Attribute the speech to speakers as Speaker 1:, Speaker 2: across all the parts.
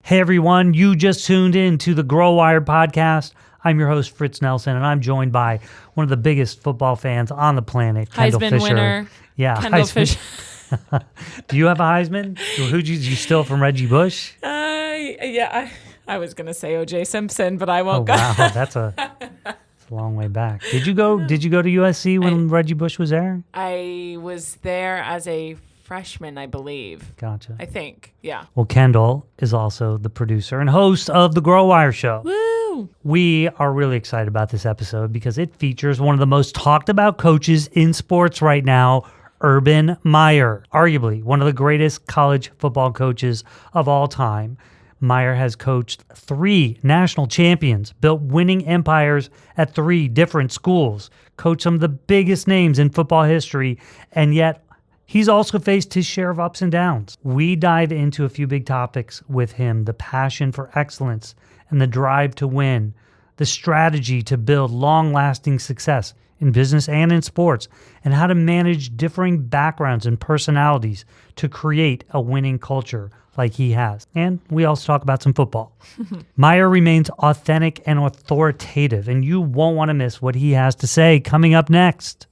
Speaker 1: Hey everyone, you just tuned in to the Grow Wired podcast. I'm your host, Fritz Nelson, and I'm joined by one of the biggest football fans on the planet, Kendall
Speaker 2: Heisman
Speaker 1: Fisher.
Speaker 2: winner,
Speaker 1: Yeah,
Speaker 2: Kendall
Speaker 1: Heisman.
Speaker 2: Fisher.
Speaker 1: Do you have a Heisman? Who'd you steal from Reggie Bush?
Speaker 2: I was going to say O.J. Simpson, but I
Speaker 1: Oh
Speaker 2: won't go.
Speaker 1: wow, that's a long way back. Did you go to USC when Reggie Bush was there?
Speaker 2: I was there as a freshman, I believe.
Speaker 1: Gotcha.
Speaker 2: I think, yeah.
Speaker 1: Well, Kendall is also the producer and host of the Grow Wire Show.
Speaker 2: Woo!
Speaker 1: We are really excited about this episode because it features one of the most talked about coaches in sports right now, Urban Meyer, arguably one of the greatest college football coaches of all time. Meyer has coached 3 national champions, built winning empires at 3 different schools, coached some of the biggest names in football history, and yet he's also faced his share of ups and downs. We dive into a few big topics with him: the passion for excellence and the drive to win, the strategy to build long-lasting success in business and in sports, and how to manage differing backgrounds and personalities to create a winning culture like he has. And we also talk about some football. Meyer remains authentic and authoritative, and you won't want to miss what he has to say coming up next.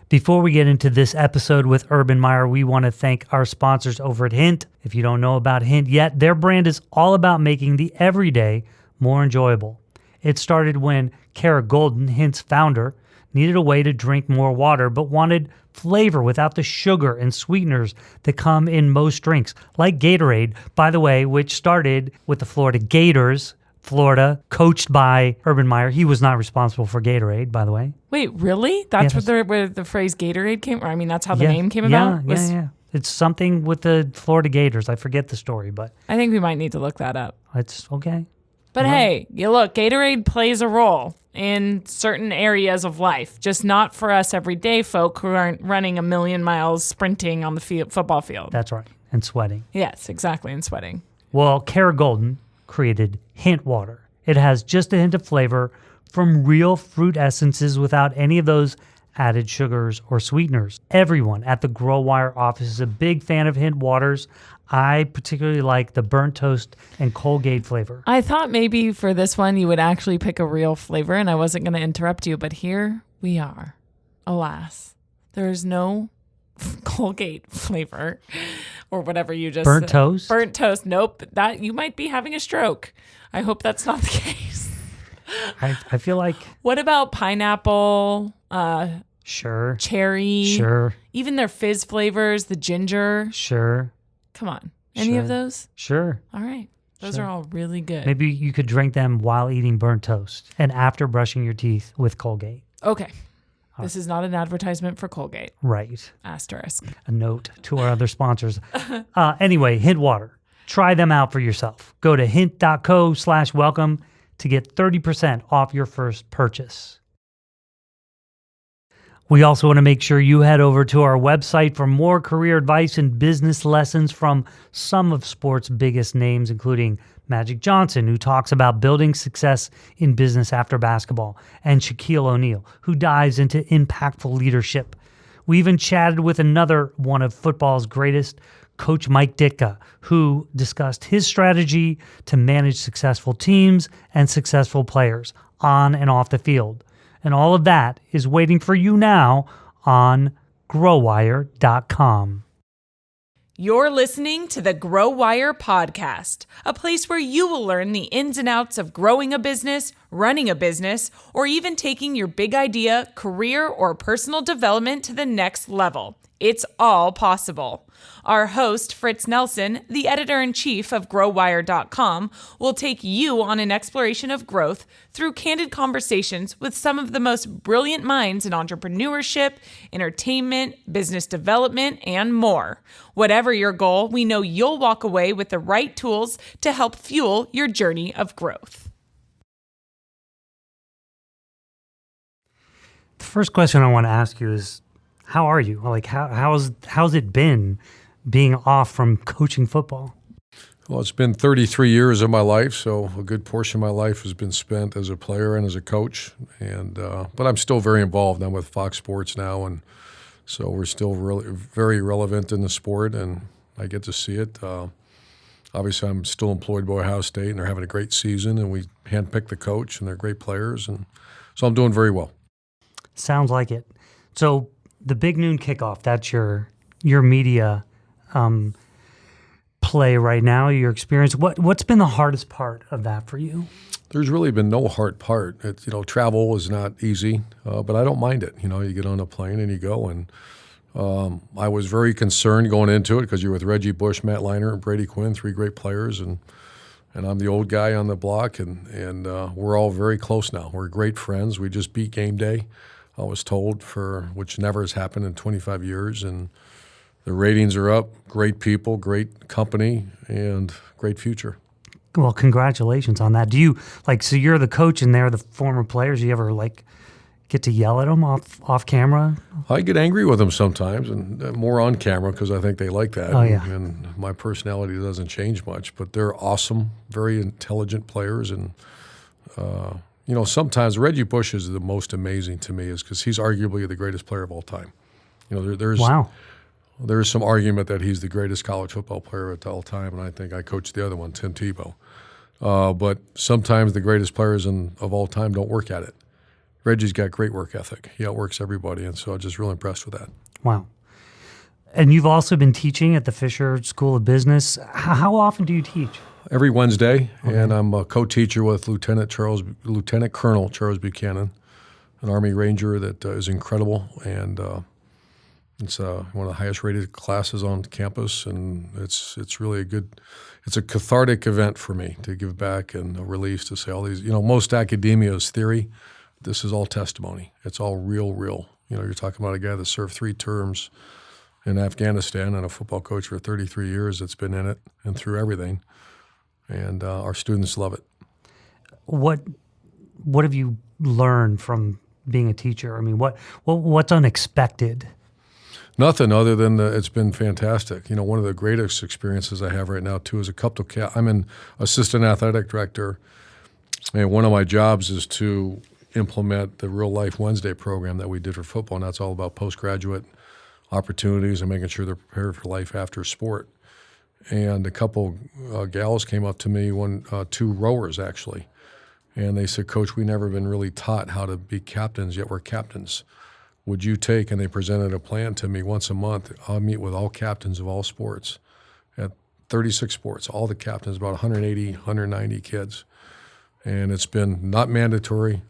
Speaker 1: Before we get into this episode with Urban Meyer, we want to thank our sponsors over at Hint. If you don't know about Hint yet, their brand is all about making the everyday more enjoyable. It started when Kara Golden, Hint's founder, needed a way to drink more water but wanted flavor without the sugar and sweeteners that come in most drinks, like Gatorade, by the way, which started with the Florida Gators, Florida, coached by Urban Meyer. He was not responsible for Gatorade, by the way.
Speaker 2: Wait, really? That's where the phrase Gatorade came from? I mean, that's how the name came about?
Speaker 1: Yeah. It's something with the Florida Gators. I forget the story, but
Speaker 2: I think we might need to look that up.
Speaker 1: it's okay.
Speaker 2: But hey, you look, Gatorade plays a role in certain areas of life, just not for us everyday folk who aren't running a million miles sprinting on the football field.
Speaker 1: That's right. And sweating.
Speaker 2: Yes, exactly, and sweating.
Speaker 1: Well, Kara Golden created Hint Water. It has just a hint of flavor from real fruit essences without any of those added sugars or sweeteners. Everyone at the Grow Wire office is a big fan of Hint Waters. I particularly like the burnt toast and Colgate flavor.
Speaker 2: I thought maybe for this one you would actually pick a real flavor, and I wasn't going to interrupt you, but here we are. Alas, there is no Colgate flavor or whatever you just
Speaker 1: burnt
Speaker 2: said.
Speaker 1: Toast?
Speaker 2: Burnt toast. Nope. That you might be having a stroke. I hope that's not the case.
Speaker 1: I feel like...
Speaker 2: What about pineapple?
Speaker 1: Sure.
Speaker 2: Cherry?
Speaker 1: Sure.
Speaker 2: Even their fizz flavors, the ginger?
Speaker 1: Sure.
Speaker 2: Come on. Any of those?
Speaker 1: Sure.
Speaker 2: All right. Those are all really good.
Speaker 1: Maybe you could drink them while eating burnt toast and after brushing your teeth with Colgate.
Speaker 2: Okay. This is not an advertisement for Colgate.
Speaker 1: Right.
Speaker 2: Asterisk.
Speaker 1: A note to our other sponsors. Anyway, Hint Water. Try them out for yourself. Go to hint.co/welcome to get 30% off your first purchase. We also want to make sure you head over to our website for more career advice and business lessons from some of sports' biggest names, including Magic Johnson, who talks about building success in business after basketball, and Shaquille O'Neal, who dives into impactful leadership. We even chatted with another one of football's greatest, Coach Mike Ditka, who discussed his strategy to manage successful teams and successful players on and off the field. And all of that is waiting for you now on growwire.com.
Speaker 2: You're listening to the Grow Wire podcast, a place where you will learn the ins and outs of growing a business, running a business, or even taking your big idea, career, or personal development to the next level. It's all possible. Our host, Fritz Nelson, the editor-in-chief of growwire.com, will take you on an exploration of growth through candid conversations with some of the most brilliant minds in entrepreneurship, entertainment, business development, and more. Whatever your goal, we know you'll walk away with the right tools to help fuel your journey of growth.
Speaker 1: The first question I want to ask you is, how are you? Like, how's it been being off from coaching football?
Speaker 3: Well, it's been 33 years of my life, so a good portion of my life has been spent as a player and as a coach. And but I'm still very involved. I'm with Fox Sports now, and so we're still really very relevant in the sport. And I get to see it. Obviously, I'm still employed by Ohio State, and they're having a great season, and we handpicked the coach, and they're great players, and so I'm doing very well.
Speaker 1: Sounds like it. So the Big Noon Kickoff, that's your media play right now, your experience. What's been the hardest part of that for you?
Speaker 3: There's really been no hard part. Travel is not easy, but I don't mind it. You get on a plane and you go, and I was very concerned going into it because you're with Reggie Bush, Matt Leinart, and Brady Quinn, three great players, and I'm the old guy on the block, and we're all very close now. We're great friends. We just beat game day, I was told, which never has happened in 25 years, and the ratings are up. Great people, great company, and great future.
Speaker 1: Well, congratulations on that. Do you so you're the coach and they're the former players? Do you ever get to yell at them off camera?
Speaker 3: I get angry with them sometimes, and more on camera because I think they like that.
Speaker 1: Oh, yeah.
Speaker 3: And my personality doesn't change much, but they're awesome, very intelligent players. And, sometimes Reggie Bush is the most amazing to me is because he's arguably the greatest player of all time.
Speaker 1: Wow.
Speaker 3: There's some argument that he's the greatest college football player of all time, and I think I coached the other one, Tim Tebow. But sometimes the greatest players of all time don't work at it. Reggie's got great work ethic. He outworks everybody, and so I'm just really impressed with that.
Speaker 1: Wow. And you've also been teaching at the Fisher School of Business. How often do you teach?
Speaker 3: Every Wednesday, okay. And I'm a co-teacher with Lieutenant Colonel Charles Buchanan, an Army Ranger that is incredible, and it's one of the highest rated classes on campus, and it's really it's a cathartic event for me to give back and a release to say all these, most academia is theory. This is all testimony. It's all real. You're talking about a guy that served 3 terms in Afghanistan and a football coach for 33 years that's been in it and through everything, and our students love it.
Speaker 1: What have you learned from being a teacher? I mean, what's unexpected?
Speaker 3: Nothing other than it's been fantastic. One of the greatest experiences I have right now, too, is I'm an assistant athletic director, and one of my jobs is to implement the Real Life Wednesday program that we did for football, and that's all about postgraduate opportunities and making sure they're prepared for life after sport. And a couple gals came up to me, 2 rowers actually, and they said, "Coach, we've never been really taught how to be captains, yet we're captains. Would you take," and they presented a plan to me once a month, I'll meet with all captains of all sports at 36 sports, all the captains, about 180, 190 kids. And it's been not mandatory,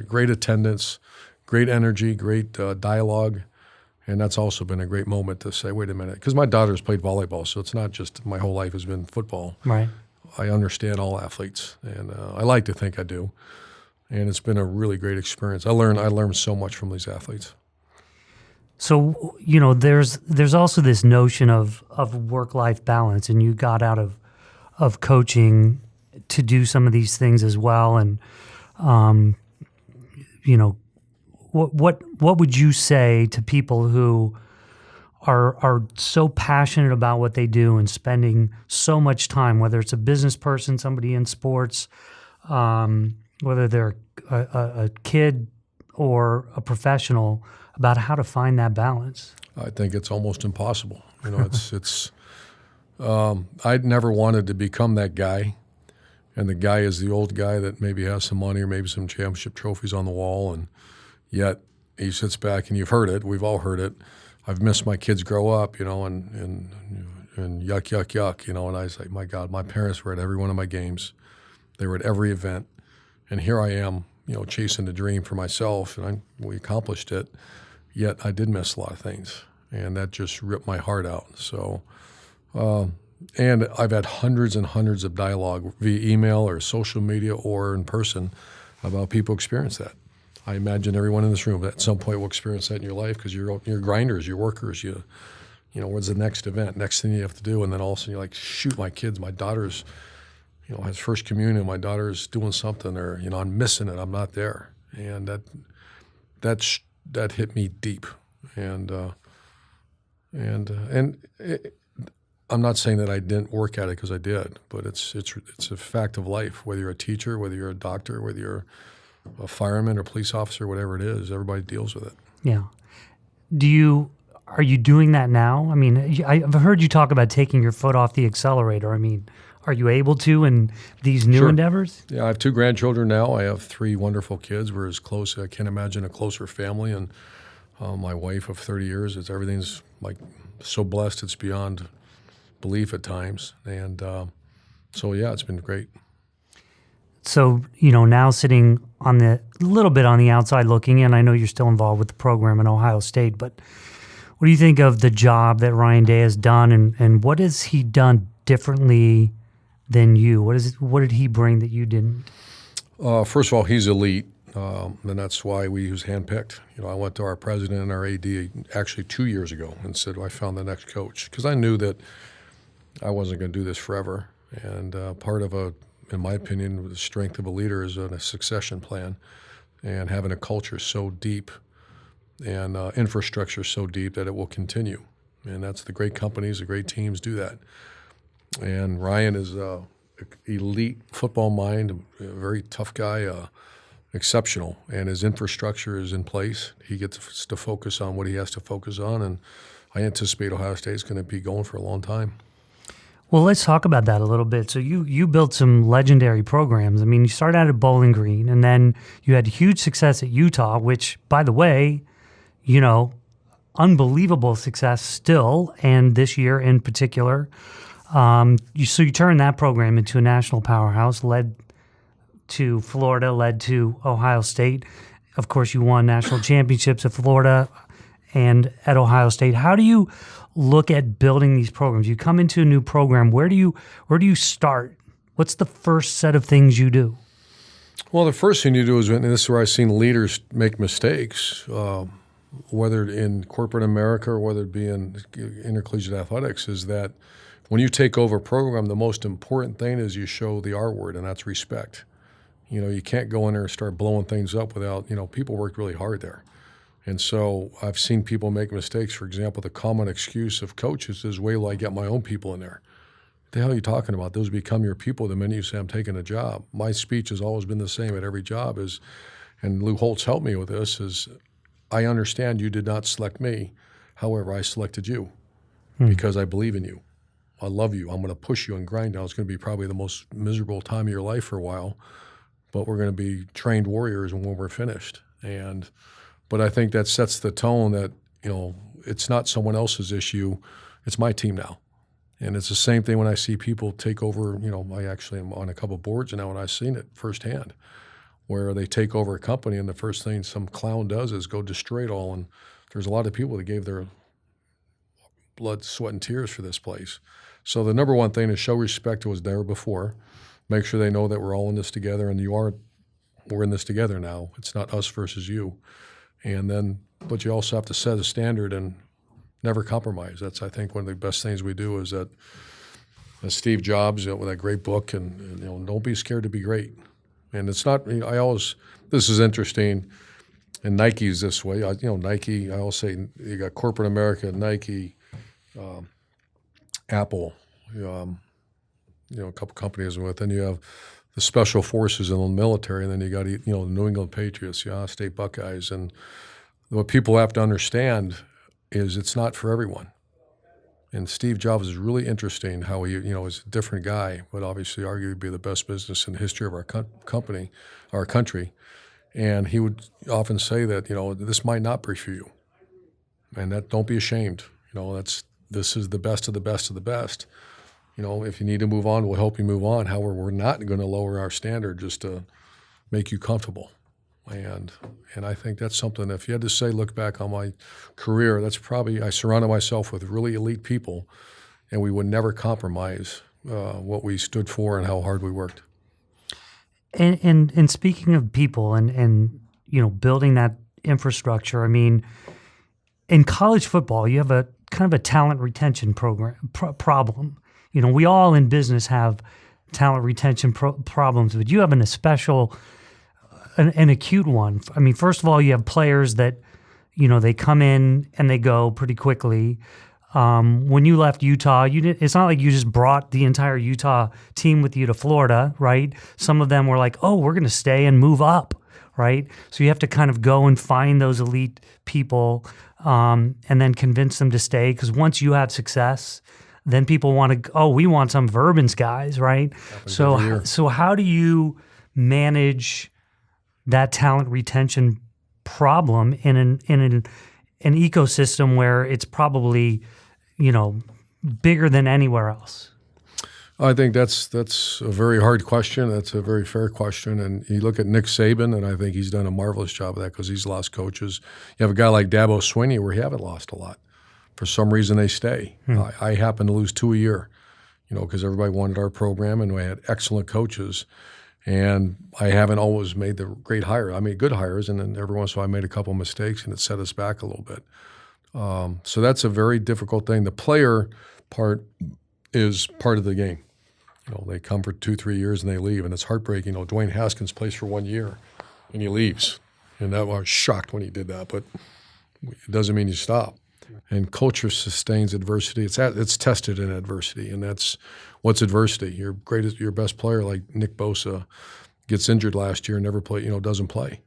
Speaker 3: great attendance, great energy, great dialogue. And that's also been a great moment to say, wait a minute, because my daughter's played volleyball, so it's not just my whole life has been football.
Speaker 1: Right.
Speaker 3: I understand all athletes, and I like to think I do. And it's been a really great experience. I learned so much from these athletes.
Speaker 1: So, there's also this notion of work-life balance, and you got out of coaching to do some of these things as well. And, what would you say to people who are so passionate about what they do and spending so much time, whether it's a business person, somebody in sports, whether they're a kid or a professional, about how to find that balance?
Speaker 3: I think it's almost impossible. I'd never wanted to become that guy. And the guy is the old guy that maybe has some money or maybe some championship trophies on the wall, and yet he sits back, and you've heard it. We've all heard it. I've missed my kids grow up, and yuck, and I was like, my God, my parents were at every one of my games. They were at every event. And here I am, chasing the dream for myself, and we accomplished it. Yet I did miss a lot of things, and that just ripped my heart out. So, and I've had hundreds and hundreds of dialogue via email or social media or in person about people experience that. I imagine everyone in this room at some point will experience that in your life because you're grinders, you're workers, what's the next event, next thing you have to do, and then all of a sudden you're like, shoot, my kids, my daughter's, has first communion, my daughter's doing something, or I'm missing it, I'm not there, and that hit me deep, and I'm not saying that I didn't work at it because I did, but it's a fact of life. Whether you're a teacher, whether you're a doctor, whether you're a fireman or police officer, whatever it is, everybody deals with it.
Speaker 1: Yeah. Are you doing that now? I mean, I've heard you talk about taking your foot off the accelerator. I mean, are you able to in these new endeavors?
Speaker 3: Yeah, I have 2 grandchildren now. I have 3 wonderful kids. We're as close. I can't imagine a closer family. And my wife of 30 years, everything's like so blessed. It's beyond belief at times. And so, yeah, it's been great.
Speaker 1: So, now sitting on a little bit on the outside looking in, I know you're still involved with the program in Ohio State, but what do you think of the job that Ryan Day has done, and what has he done differently than you? What did he bring that you didn't?
Speaker 3: First of all, he's elite, and that's why he was handpicked. I went to our president and our AD actually 2 years ago and said, I found the next coach, because I knew that I wasn't going to do this forever. And part of in my opinion, the strength of a leader is a succession plan, and having a culture so deep and infrastructure so deep that it will continue. And that's the great companies, the great teams do that. And Ryan is an elite football mind, a very tough guy, exceptional. And his infrastructure is in place. He gets to focus on what he has to focus on. And I anticipate Ohio State is going to be going for a long time.
Speaker 1: Well, let's talk about that a little bit. So you built some legendary programs. I mean, you started out at Bowling Green, and then you had huge success at Utah, which, by the way, unbelievable success still, and this year in particular. You turned that program into a national powerhouse, led to Florida, led to Ohio State. Of course, you won national championships at Florida and at Ohio State. How do you look at building these programs? You come into a new program. Where do you start? What's the first set of things you do?
Speaker 3: Well, the first thing you do is, and this is where I've seen leaders make mistakes, whether in corporate America or whether it be in intercollegiate athletics, is that when you take over a program, the most important thing is you show the R word, and that's respect. You can't go in there and start blowing things up without, people worked really hard there. And so I've seen people make mistakes. For example, the common excuse of coaches is, wait till I get my own people in there. What the hell are you talking about? Those become your people the minute you say, I'm taking a job. My speech has always been the same at every job and Lou Holtz helped me with this, is I understand you did not select me. However, I selected you because I believe in you. I love you. I'm going to push you and grind you. It's going to be probably the most miserable time of your life for a while, but we're going to be trained warriors when we're finished. But I think that sets the tone that, it's not someone else's issue. It's my team now. And it's the same thing when I see people take over, I actually am on a couple of boards now, and I've seen it firsthand, where they take over a company and the first thing some clown does is go destroy it all. And there's a lot of people that gave their blood, sweat, and tears for this place. So the number one thing is show respect to what's there before. Make sure they know that we're all in this together, and we're in this together now. It's not us versus you. But you also have to set a standard and never compromise. That's, I think, one of the best things we do is that, as Steve Jobs, with that great book, and don't be scared to be great. And it's not, this is interesting, and Nike's this way. Nike, I always say, you got corporate America, Nike, Apple, a couple companies I'm with, then you have the special forces in the military, and then you got, the New England Patriots, the Ohio State Buckeyes. And what people have to understand is it's not for everyone. And Steve Jobs is really interesting how he, is a different guy, but obviously arguably the best business in the history of our country. And he would often say that, this might not be for you. And that, don't be ashamed. This is the best of the best of the best. If you need to move on, we'll help you move on. However, we're not going to lower our standard just to make you comfortable. And I think that's something, if you had to say, look back on my career, that's probably, I surrounded myself with really elite people, and we would never compromise what we stood for and how hard we worked.
Speaker 1: And speaking of people and building that infrastructure, I mean, in college football, you have a kind of a talent retention problem. We all in business have talent retention problems, but you have an acute one. I mean, first of all, you have players that, they come in and they go pretty quickly. When you left Utah, it's not like you just brought the entire Utah team with you to Florida, right? Some of them were like, oh, we're going to stay and move up, right? So you have to kind of go and find those elite people. and then convince them to stay. Because once you have success, then people want to, oh, we want some of Urban's guys, right? So how do you manage that talent retention problem in an ecosystem where it's probably, bigger than anywhere else?
Speaker 3: I think that's a very hard question. That's a very fair question. And you look at Nick Saban, and I think he's done a marvelous job of that because he's lost coaches. You have a guy like Dabo Swinney where he haven't lost a lot. For some reason, they stay. I happen to lose 2 a year, because everybody wanted our program, and we had excellent coaches. And I haven't always made the great hire. I made good hires, and then every once in a while I made a couple of mistakes, and it set us back a little bit. So that's a very difficult thing. The player part is part of the game. They come for 2-3 years and they leave, and it's heartbreaking. Dwayne Haskins plays for 1 year, and he leaves. And I was shocked when he did that, but it doesn't mean you stop. And culture sustains adversity. It's tested in adversity, and that's what's adversity. Your best player, like Nick Bosa, gets injured last year and never doesn't play,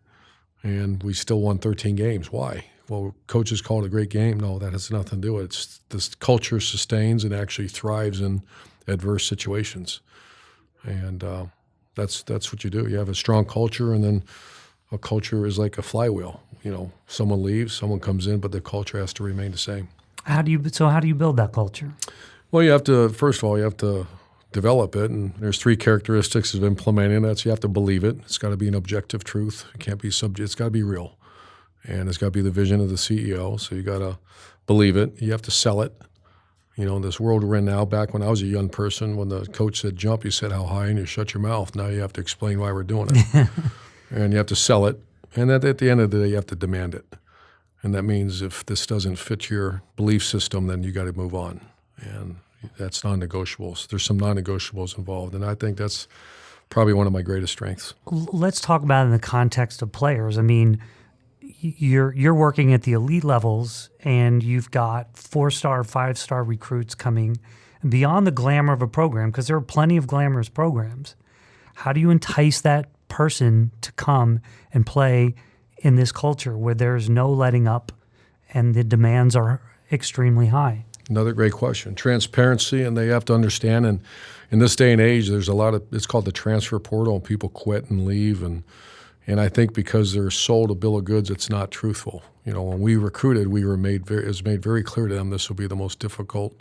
Speaker 3: and we still won 13 games. Why? Well, coaches called it a great game. No, that has nothing to do with it. It's this culture sustains and actually thrives in adverse situations, and that's what you do. You have a strong culture, and then a culture is like a flywheel. Someone leaves, someone comes in, but the culture has to remain the same.
Speaker 1: How do you build that culture?
Speaker 3: Well, first of all, you have to develop it, and there's 3 characteristics of implementing that. So you have to believe it. It's got to be an objective truth. It can't be subject. It's got to be real, and it's got to be the vision of the CEO. So you got to believe it. You have to sell it. In this world we're in now, back when I was a young person, when the coach said jump, you said how high, and you shut your mouth. Now you have to explain why we're doing it. And you have to sell it. And at the end of the day, you have to demand it. And that means if this doesn't fit your belief system, then you got to move on. And that's non-negotiables. There's some non-negotiables involved. And I think that's probably one of my greatest strengths.
Speaker 1: Let's talk about it in the context of players. I mean, you're working at the elite levels, and you've got 4-star, 5-star recruits coming beyond the glamour of a program, because there are plenty of glamorous programs. How do you entice that person to come and play in this culture where there's no letting up and the demands are extremely high?
Speaker 3: Another great question. Transparency, and they have to understand. And in this day and age, there's a lot of, it's called the transfer portal, and people quit and leave. And I think because they're sold a bill of goods, it's not truthful. When we recruited, it was made very clear to them this will be the most difficult,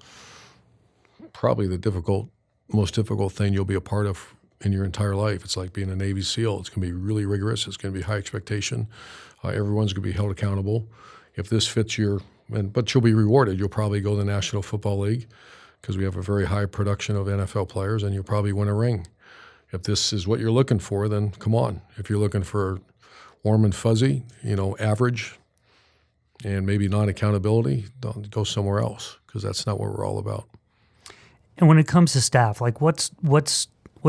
Speaker 3: most difficult thing you'll be a part of in your entire life. It's like being a Navy SEAL. It's going to be really rigorous. It's going to be high expectation. Everyone's going to be held accountable. If this fits but you'll be rewarded. You'll probably go to the National Football League because we have a very high production of NFL players, and you'll probably win a ring. If this is what you're looking for, then come on. If you're looking for warm and fuzzy, average, and maybe non-accountability, don't go somewhere else, because that's not what we're all about.
Speaker 1: And when it comes to staff, like what's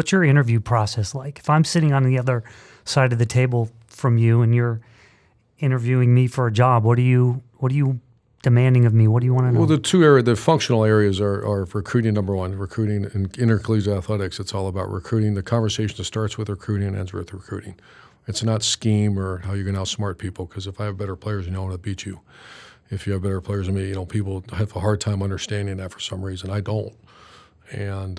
Speaker 1: your interview process like? If I'm sitting on the other side of the table from you and you're interviewing me for a job, what are you demanding of me? What do you want to know?
Speaker 3: Well, the functional areas are recruiting, number one, recruiting and intercollegiate athletics. It's all about recruiting. The conversation starts with recruiting and ends with recruiting. It's not scheme or how you're going to outsmart people, because if I have better players, I want to beat you. If you have better players than me, people have a hard time understanding that for some reason. I don't. And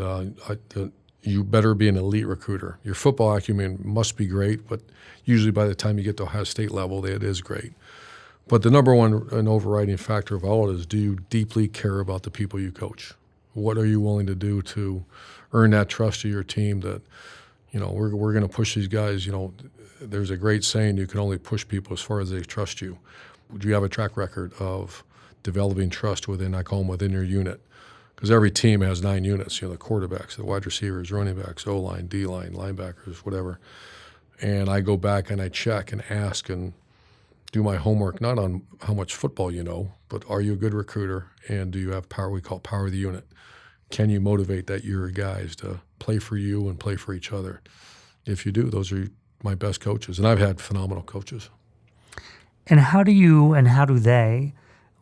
Speaker 3: you better be an elite recruiter. Your football acumen must be great, but usually by the time you get to Ohio State level, it is great. But the number one and overriding factor of all is, do you deeply care about the people you coach? What are you willing to do to earn that trust of your team that, we're going to push these guys. There's a great saying, you can only push people as far as they trust you. Do you have a track record of developing trust within your unit? Because every team has 9 units, the quarterbacks, the wide receivers, running backs, O-line, D-line, linebackers, whatever. And I go back and I check and ask and do my homework, not on how much football you know, but are you a good recruiter, and do you have power? We call power of the unit. Can you motivate your guys to play for you and play for each other? If you do, those are my best coaches, and I've had phenomenal coaches.
Speaker 1: And how do they,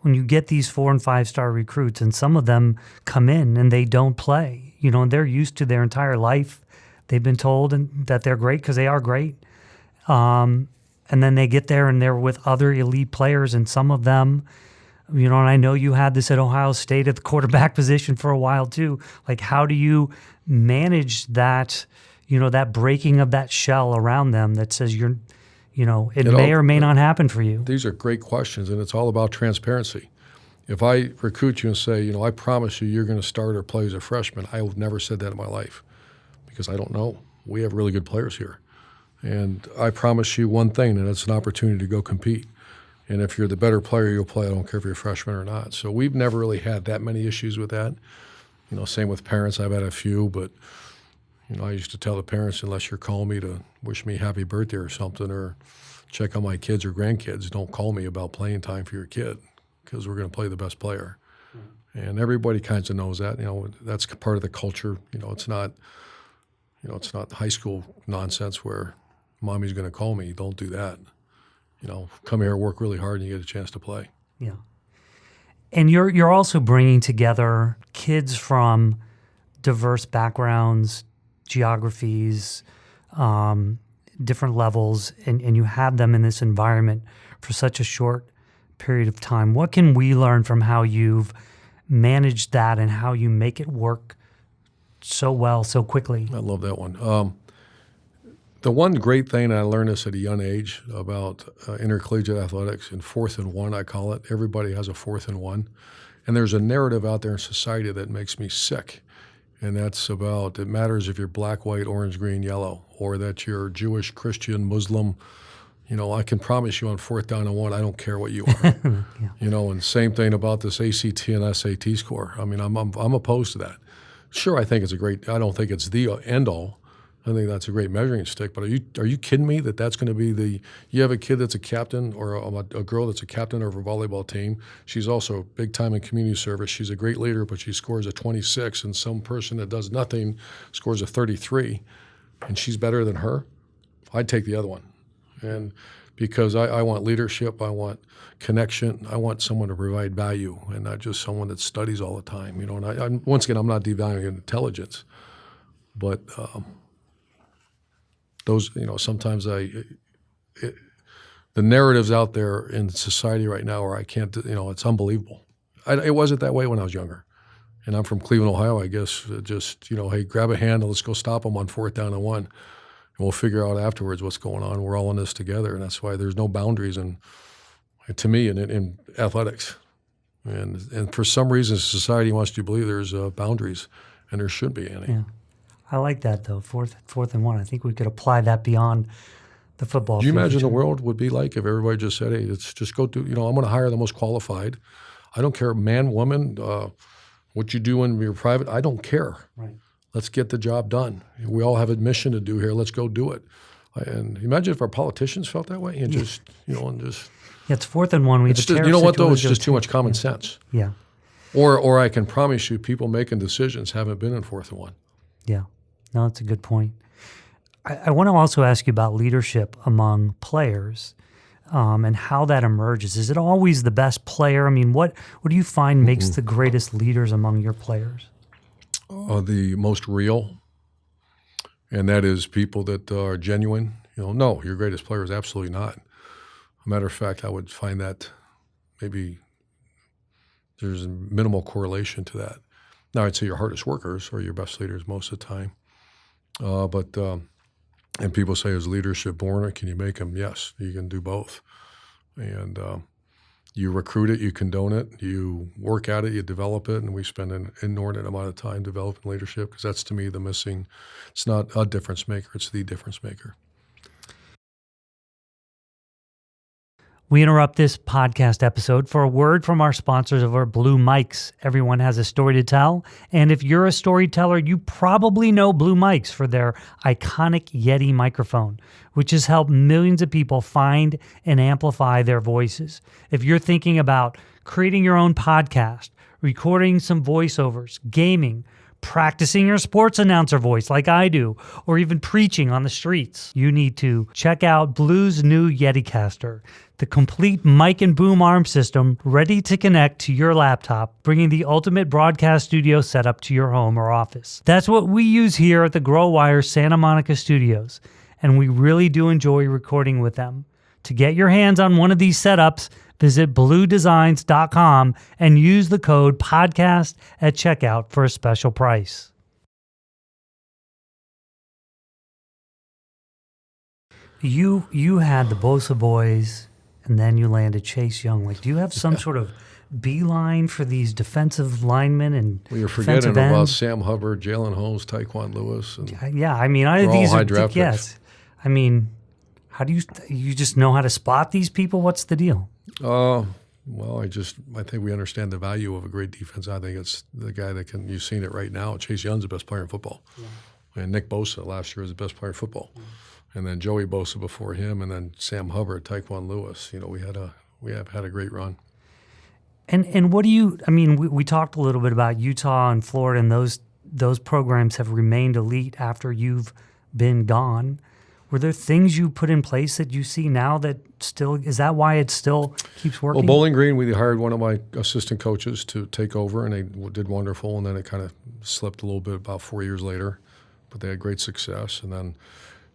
Speaker 1: when you get these 4- and 5-star recruits, and some of them come in and they don't play, and they're used to their entire life, they've been told that they're great because they are great, and then they get there and they're with other elite players, and some of them And I know you had this at Ohio State at the quarterback position for a while too. Like, how do you manage that, that breaking of that shell around them that says it may or may not happen for you?
Speaker 3: These are great questions, and it's all about transparency. If I recruit you and say, I promise you're going to start or play as a freshman, I have never said that in my life because I don't know. We have really good players here. And I promise you one thing, and it's an opportunity to go compete. And if you're the better player, you'll play. I don't care if you're a freshman or not. So we've never really had that many issues with that. Same with parents. I've had a few, but, I used to tell the parents, unless you're calling me to wish me happy birthday or something or check on my kids or grandkids, don't call me about playing time for your kid because we're going to play the best player. And everybody kind of knows that. That's part of the culture. It's not high school nonsense where mommy's going to call me. Don't do that. Come here, work really hard, and you get a chance to play.
Speaker 1: Yeah. And you're also bringing together kids from diverse backgrounds, geographies, different levels, and you have them in this environment for such a short period of time. What can we learn from how you've managed that and how you make it work so well, so quickly?
Speaker 3: I love that one. The one great thing, and I learned this at a young age about intercollegiate athletics, in 4th and 1, I call it. Everybody has a 4th and 1. And there's a narrative out there in society that makes me sick. And that's about, it matters if you're black, white, orange, green, yellow, or that you're Jewish, Christian, Muslim. I can promise you on 4th down and 1, I don't care what you are. Yeah. And same thing about this ACT and SAT score. I mean, I'm opposed to that. Sure, I think it's I don't think it's the end all. I think that's a great measuring stick. But are you kidding me that that's going to be you have a kid that's a captain or a girl that's a captain of a volleyball team. She's also big time in community service. She's a great leader, but she scores a 26, and some person that does nothing scores a 33, and she's better than her. I'd take the other one. And because I want leadership, I want connection, I want someone to provide value and not just someone that studies all the time. And once again, I'm not devaluing intelligence, but those, sometimes the narratives out there in society right now where I can't, it's unbelievable. It wasn't that way when I was younger. And I'm from Cleveland, Ohio, I guess. Just, hey, grab a hand and let's go stop them on 4th down and 1. And we'll figure out afterwards what's going on. We're all in this together. And that's why there's no boundaries to me in athletics. And for some reason, society wants you to believe there's boundaries, and there shouldn't be any.
Speaker 1: Yeah. I like that, though, 4th and 1. I think we could apply that beyond the football.
Speaker 3: Do you imagine the world would be like if everybody just said, hey, let's just go do, I'm going to hire the most qualified. I don't care, man, woman, what you do when you're private, I don't care.
Speaker 1: Right.
Speaker 3: Let's get the job done. We all have a mission to do here. Let's go do it. And imagine if our politicians felt that way and just,
Speaker 1: Yeah, it's 4th and 1. We have a
Speaker 3: you know what, though? It's just too much common sense.
Speaker 1: Yeah.
Speaker 3: Or I can promise you people making decisions haven't been in 4th and 1.
Speaker 1: Yeah. No, that's a good point. I want to also ask you about leadership among players and how that emerges. Is it always the best player? I mean, what do you find makes the greatest leaders among your players?
Speaker 3: The most real, and that is people that are genuine. No, your greatest player is absolutely not. A matter of fact, I would find that maybe there's a minimal correlation to that. Now, I'd say your hardest workers are your best leaders most of the time. And people say, is leadership born or can you make them? Yes, you can do both. And you recruit it, you condone it, you work at it, you develop it, and we spend an inordinate amount of time developing leadership because that's, to me, the missing. It's not a difference maker, it's the difference maker.
Speaker 1: We interrupt this podcast episode for a word from our sponsors over Blue Mics. Everyone has a story to tell, and if you're a storyteller, you probably know Blue Mics for their iconic Yeti microphone, which has helped millions of people find and amplify their voices. If you're thinking about creating your own podcast, recording some voiceovers, gaming, practicing your sports announcer voice like I do, or even preaching on the streets, you need to check out Blue's new YetiCaster, the complete mic and boom arm system ready to connect to your laptop, bringing the ultimate broadcast studio setup to your home or office. That's what we use here at the Grow Wire Santa Monica studios, and we really do enjoy recording with them. To get your hands on one of these setups, Visit bluedesigns.com and use the code podcast at checkout for a special price. You had the Bosa boys, and then you landed Chase Young. Like, do you have some sort of beeline for these defensive linemen and
Speaker 3: Well, you're forgetting
Speaker 1: defensive
Speaker 3: about
Speaker 1: ends?
Speaker 3: Sam Hubbard, Jalen Holmes, Taekwon Lewis. And
Speaker 1: Yeah, I mean,
Speaker 3: they're all
Speaker 1: these
Speaker 3: high
Speaker 1: are
Speaker 3: draft picks.
Speaker 1: yes. I mean, how do you just know how to spot these people? What's the deal?
Speaker 3: Well, I think we understand the value of a great defense. I think it's the guy that can. You've seen it right now. Chase Young's the best player in football, and Nick Bosa last year was the best player in football, and then Joey Bosa before him, and then Sam Hubbard, Taekwon Lewis. You know, we have had a great run.
Speaker 1: And what do you? I mean, we talked a little bit about Utah and Florida, and those programs have remained elite after you've been gone. Were there things you put in place that you see now that still is that why it still keeps working?
Speaker 3: Well, Bowling Green, we hired one of my assistant coaches to take over, and they did wonderful. And then it kind of slipped a little bit about 4 years later, but they had great success. And then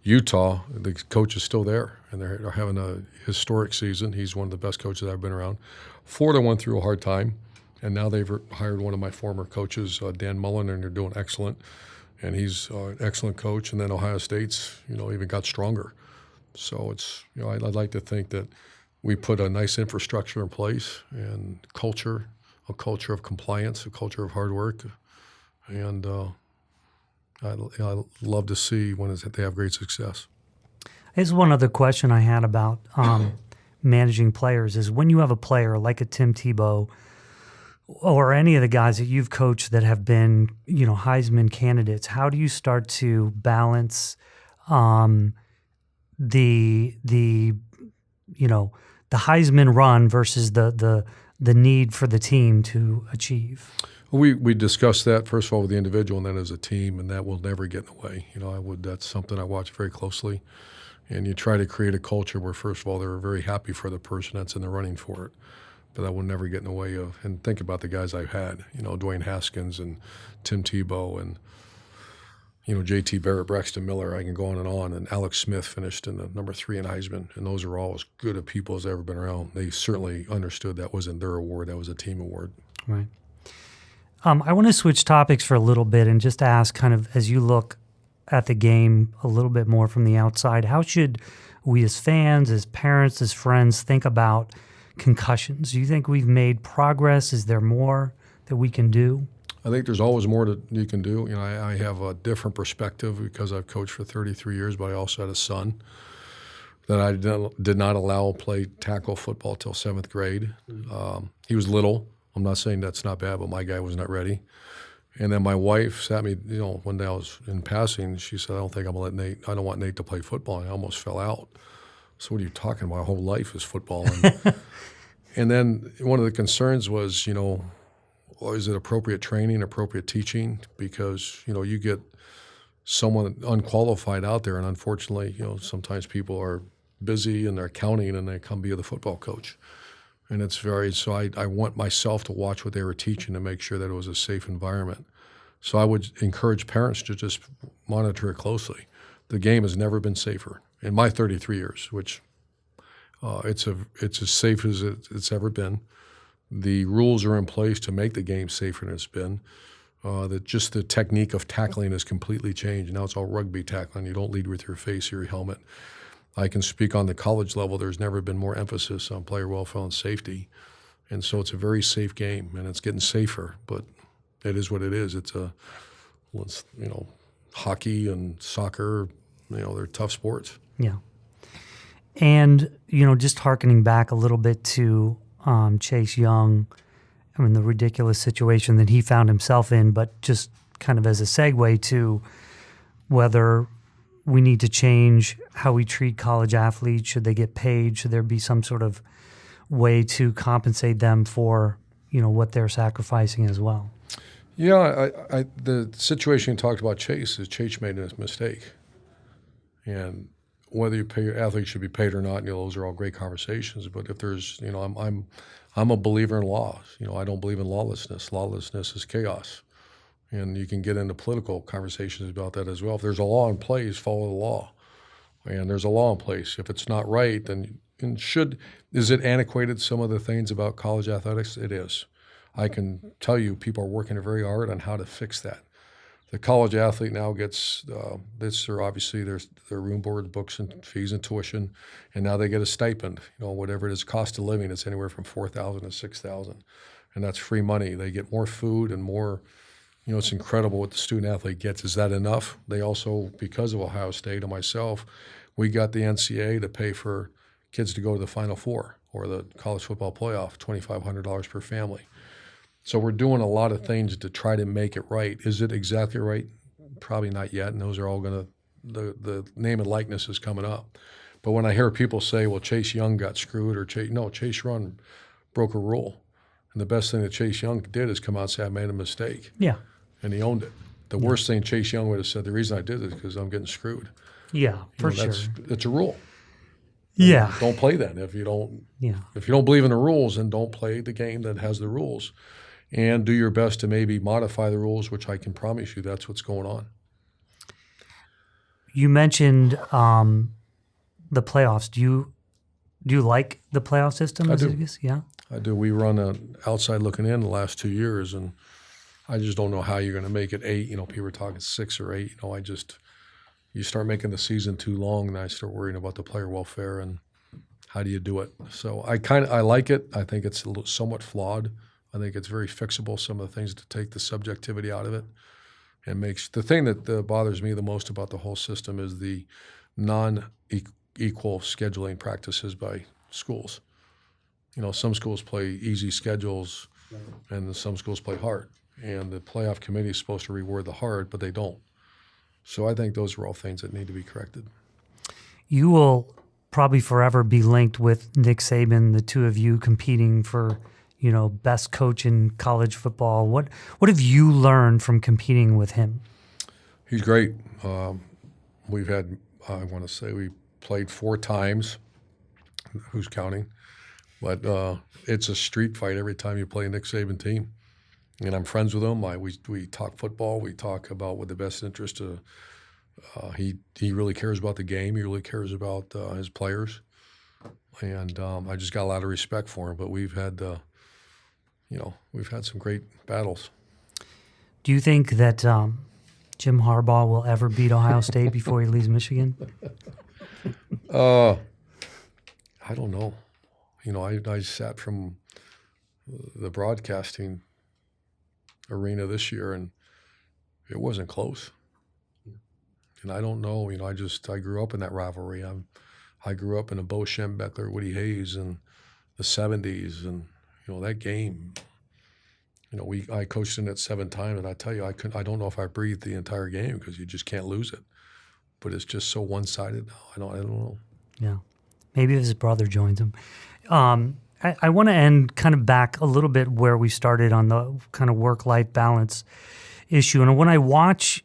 Speaker 3: Utah, the coach is still there, and they're having a historic season. He's one of the best coaches I've been around. Florida went through a hard time, and now they've hired one of my former coaches, Dan Mullen, and they're doing excellent. And he's an excellent coach. And then Ohio State's, even got stronger. So it's, I'd like to think that we put a nice infrastructure in place and a culture of compliance, a culture of hard work. And I love to see when they have great success.
Speaker 1: Here's one other question I had about managing players is when you have a player like a Tim Tebow or any of the guys that you've coached that have been, Heisman candidates, how do you start to balance the Heisman run versus the need for the team to achieve?
Speaker 3: We discussed that first of all with the individual and then as a team, and that will never get in the way. That's something I watch very closely, and you try to create a culture where first of all they're very happy for the person that's in the running for it. But that will never get in the way of, and think about the guys I've had, Dwayne Haskins and Tim Tebow and, J.T. Barrett, Braxton Miller, I can go on, and Alex Smith finished in the number 3 in Heisman, and those are all as good of people as I've ever been around. They certainly understood that wasn't their award, that was a team award.
Speaker 1: Right. I want to switch topics for a little bit and just ask kind of as you look at the game a little bit more from the outside, how should we as fans, as parents, as friends think about concussions? Do you think we've made progress? Is there more that we can do?
Speaker 3: I think there's always more that you can do. I have a different perspective because I've coached for 33 years, but I also had a son that I did not allow play tackle football till 7th grade. He was little. I'm not saying that's not bad, but my guy was not ready. And then my wife sat me, one day I was in passing, she said, I don't want Nate to play football. And I almost fell out. So what are you talking about? My whole life is football. And then one of the concerns was, is it appropriate training, appropriate teaching? Because, you get someone unqualified out there, and unfortunately, sometimes people are busy and they're counting and they come be the football coach. And I want myself to watch what they were teaching to make sure that it was a safe environment. So I would encourage parents to just monitor it closely. The game has never been safer in my 33 years, which it's as safe as it's ever been. The rules are in place to make the game safer than it's been. Just the technique of tackling has completely changed. Now it's all rugby tackling. You don't lead with your face or your helmet. I can speak on the college level. There's never been more emphasis on player welfare and safety. And so it's a very safe game, and it's getting safer. But it is what it is. It's hockey and soccer, they're tough sports.
Speaker 1: Yeah. And, just hearkening back a little bit to Chase Young, the ridiculous situation that he found himself in, but just kind of as a segue to whether we need to change how we treat college athletes. Should they get paid? Should there be some sort of way to compensate them for, what they're sacrificing as well?
Speaker 3: Yeah, the situation you talked about Chase is Chase made a mistake. And whether you pay your athletes should be paid or not, those are all great conversations. But if there's, I'm a believer in law. I don't believe in lawlessness. Lawlessness is chaos. And you can get into political conversations about that as well. If there's a law in place, follow the law. And there's a law in place. If it's not right, then is it antiquated, some of the things about college athletics? It is. I can tell you people are working very hard on how to fix that. The college athlete now gets obviously their room, board, books, and fees and tuition, and now they get a stipend. Whatever it is, cost of living, it's anywhere from $4,000 to $6,000, and that's free money. They get more food and more. It's incredible what the student athlete gets. Is that enough? They also, because of Ohio State and myself, we got the NCAA to pay for kids to go to the Final Four or the college football playoff, $2,500 per family. So we're doing a lot of things to try to make it right. Is it exactly right? Probably not yet, and those are all going to the name and likeness is coming up. But when I hear people say, well, Chase Young got screwed, or Chase Young broke a rule. And the best thing that Chase Young did is come out and say, I made a mistake.
Speaker 1: Yeah.
Speaker 3: And he owned it. The worst thing Chase Young would have said, the reason I did it is because I'm getting screwed.
Speaker 1: Yeah, for sure.
Speaker 3: It's a rule.
Speaker 1: Yeah.
Speaker 3: Don't play that. If you don't believe in the rules, then don't play the game that has the rules. And do your best to maybe modify the rules, which I can promise you that's what's going on.
Speaker 1: You mentioned the playoffs. Do you like the playoff system?
Speaker 3: I do.
Speaker 1: Yeah,
Speaker 3: I do. We run an outside looking in the last 2 years, and I just don't know how you're going to make it 8. People are talking 6 or 8. You start making the season too long, and I start worrying about the player welfare and how do you do it. So I like it. I think it's somewhat flawed. I think it's very fixable, some of the things to take the subjectivity out of it. And makes the thing that bothers me the most about the whole system is the non-equal scheduling practices by schools. Some schools play easy schedules, and some schools play hard. And the playoff committee is supposed to reward the hard, but they don't. So I think those are all things that need to be corrected. You
Speaker 1: will probably forever be linked with Nick Saban, the two of you competing for best coach in college football. What have you learned from competing with him?
Speaker 3: He's great. We played 4 times. Who's counting? But it's a street fight every time you play a Nick Saban team. And I'm friends with him. We talk football. We talk about what the best interest of. He really cares about the game. He really cares about his players. And I just got a lot of respect for him. But we've had some great battles.
Speaker 1: Do you think that Jim Harbaugh will ever beat Ohio State before he leaves Michigan?
Speaker 3: I don't know. I sat from the broadcasting arena this year, and it wasn't close. And I don't know. I grew up in that rivalry. I grew up in a Bo Schembechler, Woody Hayes, in the 70s, and that game. I coached in it 7 times, and I tell you, I don't know if I breathed the entire game because you just can't lose it. But it's just so one-sided now. I don't know.
Speaker 1: Yeah, maybe if his brother joins him. I want to end kind of back a little bit where we started on the kind of work-life balance issue. And when I watch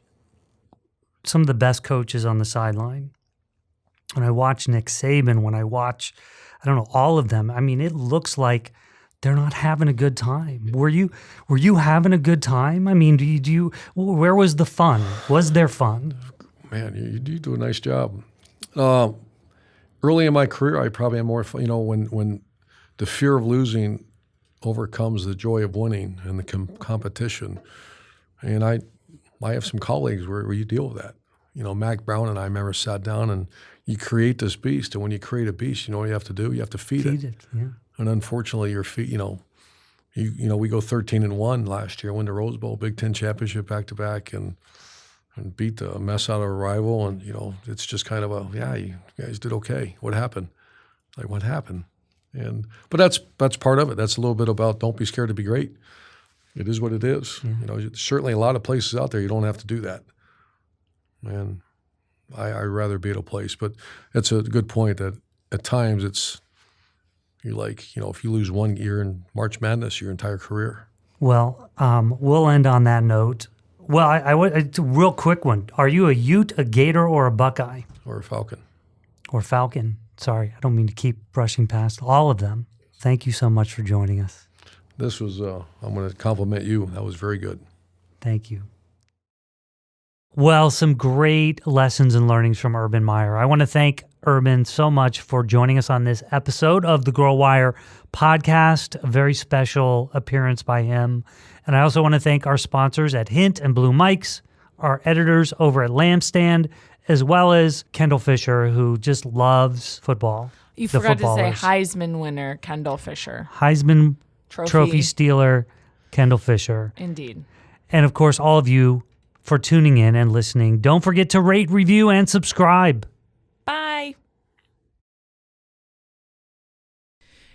Speaker 1: some of the best coaches on the sideline, when I watch Nick Saban, when I watch, all of them, it looks like they're not having a good time. Were you having a good time? Where was the fun? Was there fun?
Speaker 3: Man, you do a nice job. Early in my career, I probably had more fun. When the fear of losing overcomes the joy of winning and the competition. And I have some colleagues where you deal with that. Mac Brown and I remember sat down, and you create this beast. And when you create a beast, what you have to do? You have to feed it.
Speaker 1: Yeah.
Speaker 3: And unfortunately, your feet, we go 13-1 last year, win the Rose Bowl, Big Ten championship back-to-back, and beat the mess out of a rival. And, it's just kind of you guys did okay. What happened? Like, what happened? But that's part of it. That's a little bit about don't be scared to be great. It is what it is. Yeah. Certainly a lot of places out there you don't have to do that. And I'd rather be at a place. But it's a good point that at times you're like, if you lose one year in March Madness, your entire career. Well,
Speaker 1: we'll end on that note. Well, it's a real quick one. Are you a Ute, a Gator, or a Buckeye?
Speaker 3: Or a Falcon.
Speaker 1: Or Falcon. Sorry, I don't mean to keep brushing past all of them. Thank you so much for joining us.
Speaker 3: This was, I'm going to compliment you. That was very good.
Speaker 1: Thank you. Well, some great lessons and learnings from Urban Meyer. I want to thank Urban so much for joining us on this episode of the Grow Wire podcast. A very special appearance by him. And I also want to thank our sponsors at Hint and Blue Mics, our editors over at Lampstand, as well as Kendall Fisher, who just loves football.
Speaker 2: You forgot to say Heisman winner, Kendall Fisher.
Speaker 1: Heisman Trophy stealer, Kendall Fisher.
Speaker 2: Indeed.
Speaker 1: And of course, all of you for tuning in and listening. Don't forget to rate, review, and subscribe.
Speaker 2: Bye.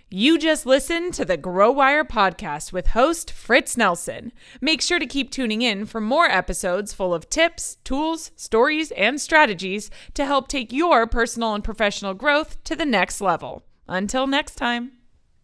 Speaker 2: You just listened to the Grow Wire podcast with host Fritz Nelson. Make sure to keep tuning in for more episodes full of tips, tools, stories, and strategies to help take your personal and professional growth to the next level. Until next time.